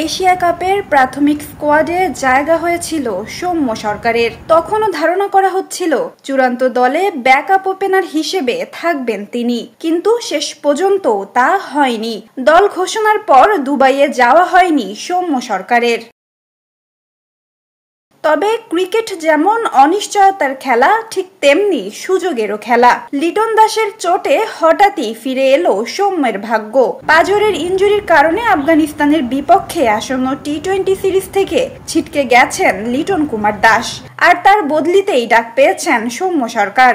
Asia কাপের প্রাথমিক স্কোয়াডে জায়গা হয়েছিল সৌম্য সরকারের। তখনও ধারণা করা হচ্ছিল চূড়ান্ত দলে ব্যাকআপ ওপেনার হিসেবে থাকবেন তিনি, কিন্তু শেষ পর্যন্ত তা হয়নি। দল ঘোষণার পর দুবাইয়ে যাওয়া হয়নি সৌম্য সরকারের। তবে ক্রিকেট যেমন অনিশ্চয়তার খেলা, ঠিক তেমনি সুযোগেরও খেলা। লিটন দাসের চোটে হঠাৎই ফিরে এলো সৌম্যের ভাগ্য। পাঁজরের ইনজুরির কারণে আফগানিস্তানের বিপক্ষে আসন্ন টি-20 সিরিজ থেকে ছিটকে গেছেন লিটন কুমার দাস, আর তার বদলিতেই ডাক পেয়েছেন সৌম্য সরকার।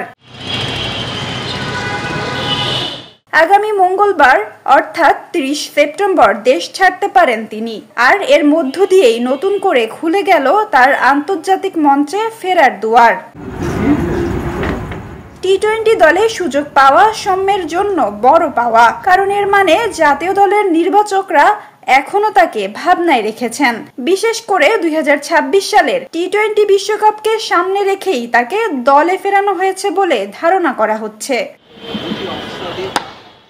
আগামী মঙ্গলবার অর্থাৎ 30 সেপ্টেম্বর দেশ ছাড়তে পারেন তিনি, আর এর মধ্য দিয়েই নতুন করে খুলে গেল তার আন্তর্জাতিক মঞ্চে ফেরার দুয়ার। টি-20 দলে সুযোগ পাওয়া সৌম্যের জন্য বড় পাওয়া, কারণ এর মানে জাতীয় দলের নির্বাচকরা এখনো তাকে ভাবনায় রেখেছেন। বিশেষ করে 2026 সালের টি-20 বিশ্বকাপকে সামনে রেখেই তাকে দলে ফেরানো হয়েছে বলে ধারণা করা হচ্ছে।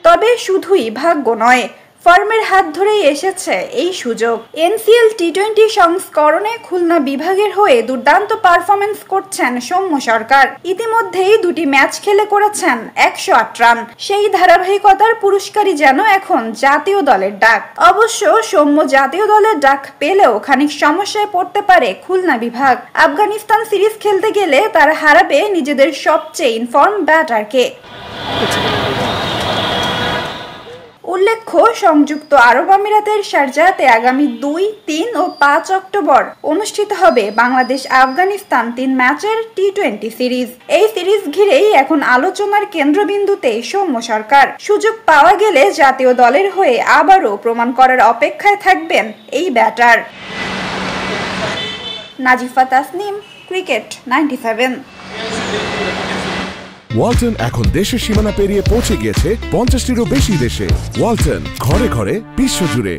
তবে শুধুই ভাগ্য নয়, ফর্মের হাত ধরেই এসেছে এই সুযোগ। এনসিএল টি-20 সংস্করণে খুলনা বিভাগের হয়ে দুর্দান্ত পারফরমেন্স করছেন সৌম্য সরকার। ইতিমধ্যেই 2টি ম্যাচ খেলে করেছেন 108 রান। সেই ধারাবাহিকতার পুরস্কারই যেন এখন জাতীয় দলের ডাক। অবশ্য সৌম্য জাতীয় দলের ডাক পেলেও খানিক সমস্যায় পড়তে পারে খুলনা বিভাগ। আফগানিস্তান সিরিজ খেলতে গেলে তারা হারাবে নিজেদের সবচেয়ে ইনফর্ম ব্যাটারকে। উল্লেখ্য, সংযুক্ত আরব আমিরাতের শারজাতে আগামী 2, 3 ও 5 অক্টোবর অনুষ্ঠিত হবে বাংলাদেশ আফগানিস্তান 3 ম্যাচের টি-20 সিরিজ। এই সিরিজ ঘিরেই এখন আলোচনার কেন্দ্রবিন্দুতে সৌম্য সরকার। সুযোগ পাওয়া গেলে জাতীয় দলের হয়ে আবারও প্রমাণ করার অপেক্ষায় থাকবেন এই ব্যাটার। নাজিফা তাসনিম, ক্রিকেট 97। ওয়ালটন এখন দেশের সীমানা পেরিয়ে পৌঁছে গিয়েছে 50টিরও বেশি দেশে। ওয়ালটন, ঘরে ঘরে বিশ্বজুড়ে।